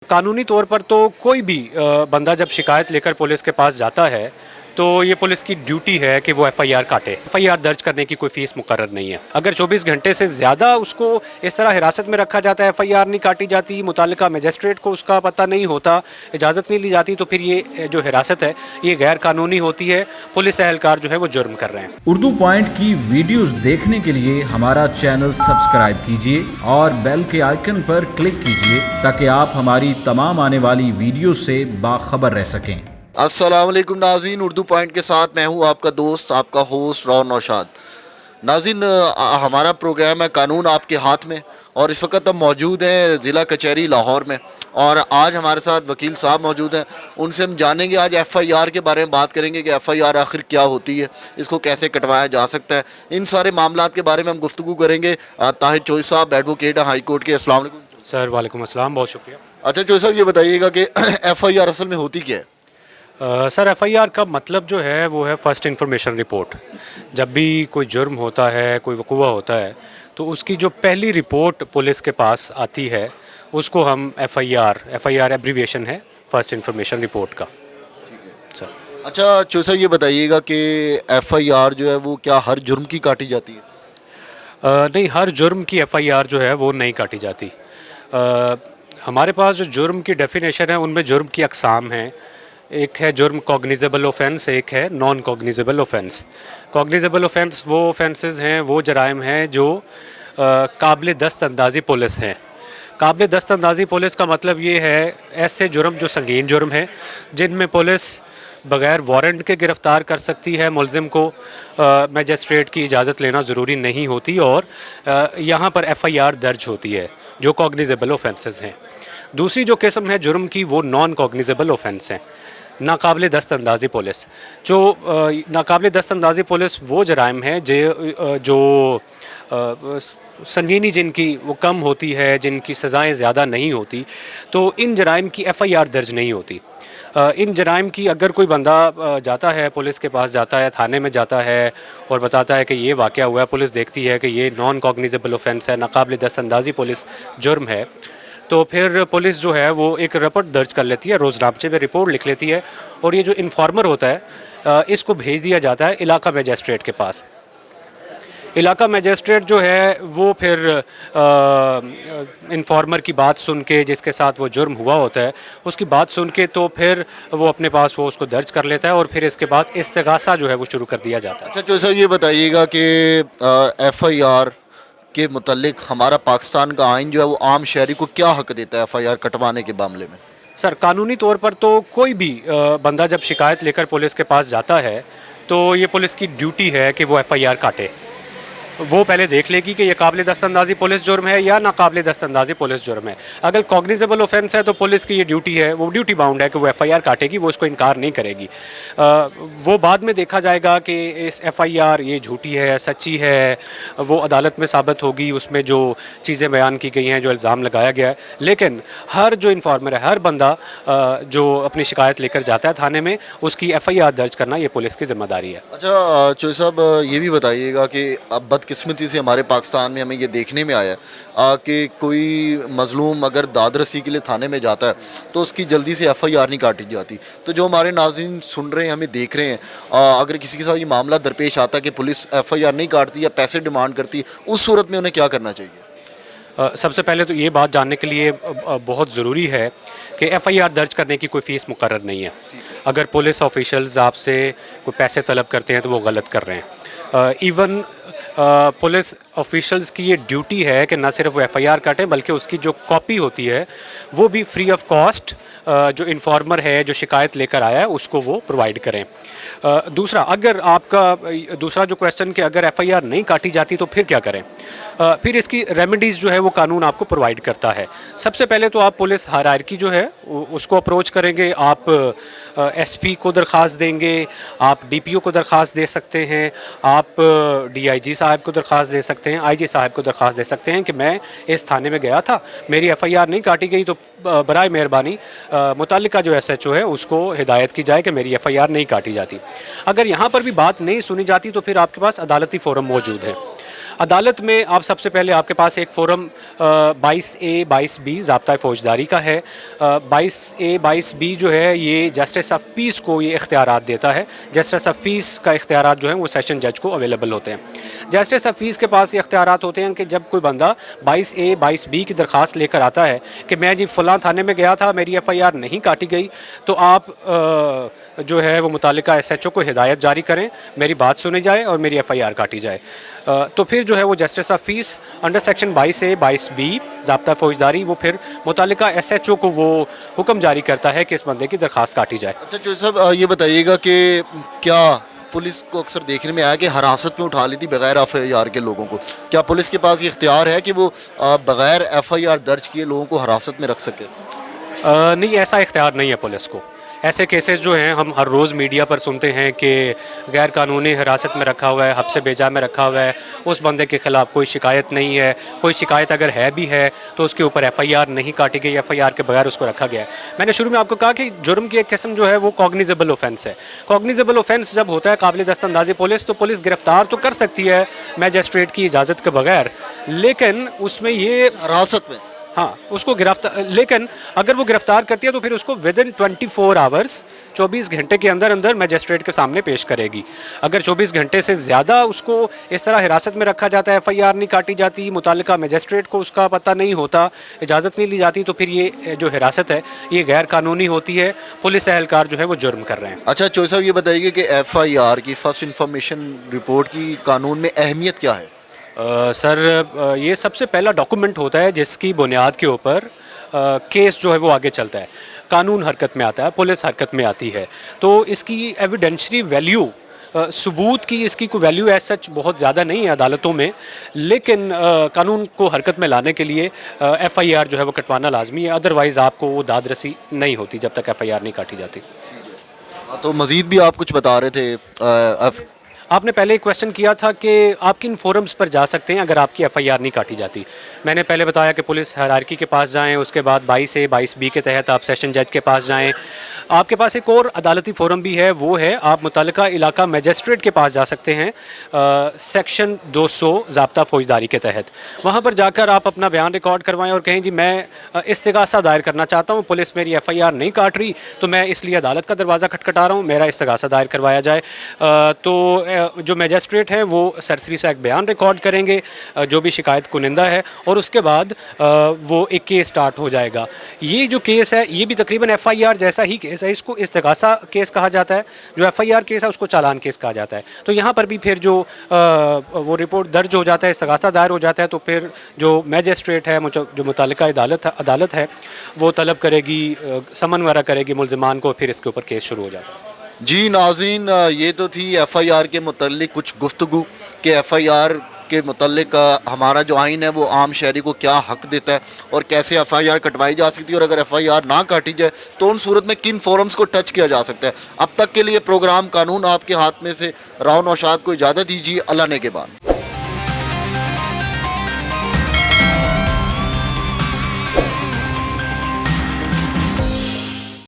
कानूनी तौर पर तो कोई भी बंदा जब शिकायत लेकर पुलिस के पास जाता है तो ये पुलिस की ड्यूटी है कि वो एफआईआर काटे। एफआईआर दर्ज करने की कोई फ़ीस मुकर्रर नहीं है। अगर 24 घंटे से ज़्यादा उसको इस तरह हिरासत में रखा जाता है, एफआईआर नहीं काटी जाती, मुतालिका मजिस्ट्रेट को उसका पता नहीं होता, इजाज़त नहीं ली जाती, तो फिर ये जो हिरासत है ये गैर कानूनी होती है। पुलिस एहलकार जो है वो जुर्म कर रहे हैं। उर्दू पॉइंट की वीडियोस देखने के लिए हमारा चैनल सब्सक्राइब कीजिए और बेल के आइकन पर क्लिक कीजिए ताकि आप हमारी तमाम आने वाली वीडियो से बाखबर रह सकें। अस्सलाम वालेकुम नाज़रीन, उर्दू पॉइंट के साथ मैं हूं आपका दोस्त, आपका होस्ट रॉ नौशाद। नाज़रीन, हमारा प्रोग्राम है कानून आपके हाथ में और इस वक्त हम मौजूद हैं ज़िला कचहरी लाहौर में और आज हमारे साथ वकील साहब मौजूद हैं। उनसे हम जानेंगे, आज एफ़आईआर के बारे में बात करेंगे कि एफ़आईआर आखिर क्या होती है, इसको कैसे कटवाया जा सकता है। इन सारे मामलात के बारे में हम गुफ्तगू करेंगे। ताहिर चोई साहब, एडवोकेट हैं हाई कोर्ट के। अस्सलाम वालेकुम सर। वालेकुम अस्सलाम, बहुत शुक्रिया। अच्छा चोई साहब, ये बताइएगा कि एफ़आईआर असल में होती क्या है? सर, एफआईआर का मतलब जो है वो है फ़र्स्ट इन्फॉर्मेशन रिपोर्ट। जब भी कोई जुर्म होता है, कोई वक़ूआ होता है, तो उसकी जो पहली रिपोर्ट पुलिस के पास आती है उसको हम एफआईआर एब्रीविएशन है फ़र्स्ट इन्फॉर्मेशन रिपोर्ट का। सर, अच्छा चोई साहब, ये बताइएगा कि एफ़आईआर जो है वो क्या हर जुर्म की काटी जाती है? नहीं, हर जुर्म की एफआईआर जो है वो नहीं काटी जाती। हमारे पास जो जुर्म की डेफिनेशन है उनमें जुर्म की अक़साम हैं। एक है जुर्म कॉग्निजेबल ऑफेंस, एक है non cognizable offence. Cognizable offence वो ऑफेंसेस हैं, वो जराइम हैं जो काबिल दस्तअंदाज़ी पुलिस हैं। काबिल दस्तअंदाज़ी पुलिस का मतलब ये है ऐसे जुर्म जो संगीन जुर्म हैं, जिनमें पुलिस बग़ैर वारंट के गिरफ़्तार कर सकती है मुलज़िम को। मजिस्ट्रेट की इजाज़त लेना ज़रूरी नहीं होती और यहाँ पर एफ़आईआर दर्ज होती है, जो कॉग्निजेबल ऑफेंसेस हैं। दूसरी जो किस्म है जुर्म की वो नॉन कॉग्निजेबल ऑफेंस हैं, नाकाबिल दस्तअंदाज़ी पुलिस। जो नाकाबिल दस्तअंदाज़ी पुलिस वो जराइम हैं जो संगीनी जिनकी वो कम होती है, जिनकी सज़ाएँ ज़्यादा नहीं होती, तो इन जराइम की एफ़आईआर दर्ज नहीं होती। इन जराइम की अगर कोई बंदा जाता है, पुलिस के पास जाता है, थाने में जाता है और बताता है कि ये वाक़या हुआ है, पुलिस देखती है कि ये नॉन कॉग्निजेबल ऑफेंस है, नाकाबिल दस्तअंदाज़ी पुलिस जुर्म है, तो फिर पुलिस जो है वो एक रिपोर्ट दर्ज कर लेती है, रोज़नामचे में रिपोर्ट लिख लेती है और ये जो इन्फॉर्मर होता है इसको भेज दिया जाता है इलाका मजिस्ट्रेट के पास। इलाका मजिस्ट्रेट जो है वो फिर इन्फॉर्मर की बात सुन के, जिसके साथ वो जुर्म हुआ होता है उसकी बात सुन के, तो फिर वो अपने पास वो उसको दर्ज कर लेता है और फिर इसके बाद इस्तिगासा जो है वो शुरू कर दिया जाता है। अच्छा चोई साहब, ये बताइएगा कि एफ़आईआर के मुतल्लिक हमारा पाकिस्तान का आइन जो है वो आम शहरी को क्या हक देता है एफ़आईआर कटवाने के मामले में? सर, कानूनी तौर पर तो कोई भी बंदा जब शिकायत लेकर पुलिस के पास जाता है तो ये पुलिस की ड्यूटी है कि वो एफ़आईआर काटे। वो पहले देख लेगी कि ये काबिल दस्तअंदाज़ी पुलिस जुर्म है या नाकाबिल दस्तअंदाज़ी पुलिस जुर्म है। अगर कॉग्निजेबल ऑफेंस है तो पुलिस की ये ड्यूटी है, वो ड्यूटी बाउंड है कि वो एफ़आईआर काटेगी, वो उसको इनकार नहीं करेगी। वो बाद में देखा जाएगा कि इस एफ़आईआर ये झूठी है, सच्ची है, वो अदालत में साबित होगी, उसमें जो चीज़ें बयान की गई हैं, जो इल्ज़ाम लगाया गया है। लेकिन हर जो इन्फॉर्मर है, हर बंदा जो अपनी शिकायत लेकर जाता है थाने में, उसकी एफ़आईआर दर्ज करना ये पुलिस की ज़िम्मेदारी है। अच्छा चोई साहब, ये भी बताइएगा कि अब बदकिस्मती से हमारे पाकिस्तान में हमें ये देखने में आया कि कोई मज़लूम अगर दाद रसी के लिए थाने में जाता है तो उसकी जल्दी से एफ़आईआर नहीं काटी जाती। तो जो हमारे नाज़रीन सुन रहे हैं, हमें देख रहे हैं, अगर किसी के साथ ये मामला दरपेश आता है कि पुलिस एफ़आईआर नहीं काटती या पैसे डिमांड करती, उस सूरत में उन्हें क्या करना चाहिए? सबसे पहले तो ये बात जानने के लिए बहुत ज़रूरी है कि एफ़आईआर दर्ज करने की कोई फ़ीस मुकर्रर नहीं है। अगर पुलिस ऑफिशियल्स आपसे कोई पैसे तलब करते हैं तो वो गलत कर रहे हैं। इवन पुलिस ऑफिशियल्स की ये ड्यूटी है कि न सिर्फ वो एफ़आईआर काटें बल्कि उसकी जो कॉपी होती है वो भी फ्री ऑफ कॉस्ट जो इन्फॉर्मर है, जो शिकायत लेकर आया है, उसको वो प्रोवाइड करें। दूसरा, अगर आपका दूसरा जो क्वेश्चन कि अगर एफ़आईआर नहीं काटी जाती तो फिर क्या करें? फिर इसकी रेमेडीज़ जो है वो कानून आपको प्रोवाइड करता है। सबसे पहले तो आप पुलिस हायरार्की जो है उसको अप्रोच करेंगे, आप एसपी को दरख्वास्त देंगे, आप डीपीओ को दरख्वास्त दे सकते हैं, आप डीआईजी साहब को दरख्वास्त दे सकते हैं, आईजी साहब को दरख्वास्त दे सकते हैं कि मैं इस थाने में गया था, मेरी एफ़आईआर नहीं काटी गई, तो बराए मेहरबानी मुताल्लिका जो एसएचओ है उसको हिदायत की जाए कि मेरी एफ़आईआर नहीं काटी जाती। अगर यहाँ पर भी बात नहीं सुनी जाती तो फिर आपके पास अदालती फ़ोरम मौजूद है। अदालत में आप सबसे पहले आपके पास एक फ़ोरम 22A 22B ज़ाब्ता फ़ौजदारी का है। 22A 22B जो है ये जस्टिस ऑफ पीस को ये इख्तियारात देता है। जस्टिस ऑफ पीस का इख्तियारात जो है वो सेशन जज को अवेलेबल होते हैं। जस्टिस ऑफ पीस के पास ये इख्तियारात होते हैं कि जब कोई बंदा 22A 22B की दरख्वास्त लेकर आता है कि मैं जी फ़लाँ थाने में गया था, मेरी FIR नहीं काटी गई, तो आप जो है वो मुतालिका SHO को हिदायत जारी करें, मेरी बात सुनी जाए और मेरी FIR काटी जाए। तो फिर जो है वो justice of peace under section 22A 22B ज़ाब्ता फ़ौजदारी वो फिर मुतालिका SHO को वो हुक्म जारी करता है कि इस बंदे की दरख्वास्त काटी जाए। अच्छा चौधरी साहब, ये बताइएगा कि क्या पुलिस को अक्सर देखने में आया कि हिरासत में उठा ली थी बगैर FIR के लोगों को, क्या पुलिस के पास ये इख्तियार है कि वो बगैर FIR दर्ज किए लोगों को हिरासत में रख सके? नहीं, ऐसा इख्तियार नहीं है पुलिस को। ऐसे केसेस जो हैं हम हर रोज़ मीडिया पर सुनते हैं कि गैर कानूनी हिरासत में रखा हुआ है, हब्से बेजा में रखा हुआ है, उस बंदे के ख़िलाफ़ कोई शिकायत नहीं है, कोई शिकायत अगर है भी है तो उसके ऊपर FIR नहीं काटी गई, FIR के बगैर उसको रखा गया है। मैंने शुरू में आपको कहा कि जुर्म की एक किस्म जो है वो कॉग्निजेबल ऑफेंस है। कॉग्निजेबल ऑफेंस जब होता है काबिल दस्तअंदाज़ी पुलिस, तो पुलिस गिरफ़्तार तो कर सकती है मैजिस्ट्रेट की इजाज़त के बगैर, लेकिन उसमें ये हिरासत में हाँ उसको गिरफ्तार, लेकिन अगर वो गिरफ्तार करती है तो फिर उसको विद इन 24 आवर्स 24 घंटे के अंदर अंदर मैजिस्ट्रेट के सामने पेश करेगी। अगर 24 घंटे से ज़्यादा उसको इस तरह हिरासत में रखा जाता है, FIR नहीं काटी जाती, मुतालिका मैजिस्ट्रेट को उसका पता नहीं होता, इजाज़त नहीं ली जाती, तो फिर ये जो हिरासत है ये गैर कानूनी होती है। पुलिस एहलकार जो है वो जुर्म कर रहे हैं। अच्छा चौधरी साहब, ये बताइए कि FIR की फ़र्स्ट इंफॉर्मेशन रिपोर्ट की कानून में अहमियत क्या है? सर ये सबसे पहला डॉक्यूमेंट होता है जिसकी बुनियाद के ऊपर केस जो है वो आगे चलता है, कानून हरकत में आता है, पुलिस हरकत में आती है। तो इसकी एविडेंशरी वैल्यू, सबूत की इसकी कोई वैल्यू एज सच बहुत ज़्यादा नहीं है अदालतों में, लेकिन कानून को हरकत में लाने के लिए FIR जो है वो कटवाना लाजमी है, अदरवाइज़ आपको वो दाद रसी नहीं होती जब तक FIR नहीं काटी जाती। तो मज़ीद भी आप कुछ बता रहे थे। आपने पहले एक क्वेश्चन किया था कि आप किन फोरम्स पर जा सकते हैं अगर आपकी FIR नहीं काटी जाती। मैंने पहले बताया कि पुलिस हायरार्की के पास जाएं, उसके बाद 22A 22B के तहत आप सेशन जज के पास जाएं। आपके पास एक और अदालती फ़ोरम भी है, वो है आप मुतल्लिका इलाका मैजिस्ट्रेट के पास जा सकते हैं सेक्शन 200 ज़ाब्ता फ़ौजदारी के तहत। वहाँ पर जाकर आप अपना बयान रिकॉर्ड करवाएं और कहें जी मैं इस्तिगासा दायर करना चाहता हूँ, पुलिस मेरी FIR नहीं काट रही तो मैं इसलिए अदालत का दरवाज़ा खटखटा रहा हूँ, मेरा इस्तिगासा दायर करवाया जाए। तो जो मैजिस्ट्रेट हैं वो सरसरी सा एक बयान रिकॉर्ड करेंगे जो भी शिकायत कुनिंदा है, और उसके बाद वो एक केस स्टार्ट हो जाएगा। ये जो केस है ये भी तकरीबन FIR जैसा ही केस है, इसको इस्तिगासा केस कहा जाता है। जो FIR केस है उसको चालान केस कहा जाता है। तो यहाँ पर भी फिर जो वो रिपोर्ट दर्ज हो जाता है, इस्तिगासा दायर हो जाता है, तो फिर जो मैजिस्ट्रेट है, जो मुतालिका अदालत है वो तलब करेगी, समन वगैरह करेगी मुल्ज़िमान को, फिर इसके ऊपर केस शुरू हो जाता है। जी नाज़रीन, ये तो थी FIR के मुतल्लिक कुछ गुफ्तगू कि FIR के मुतल्लिक हमारा जो आइन है वो आम शहरी को क्या हक देता है और कैसे FIR कटवाई जा सकती है, और अगर FIR ना काटी जाए तो उन सूरत में किन फोरम्स को टच किया जा सकता है। अब तक के लिए प्रोग्राम कानून आपके हाथ में से राव नौशाद को इजाज़त दीजिए। अल्लाह ने के बाद।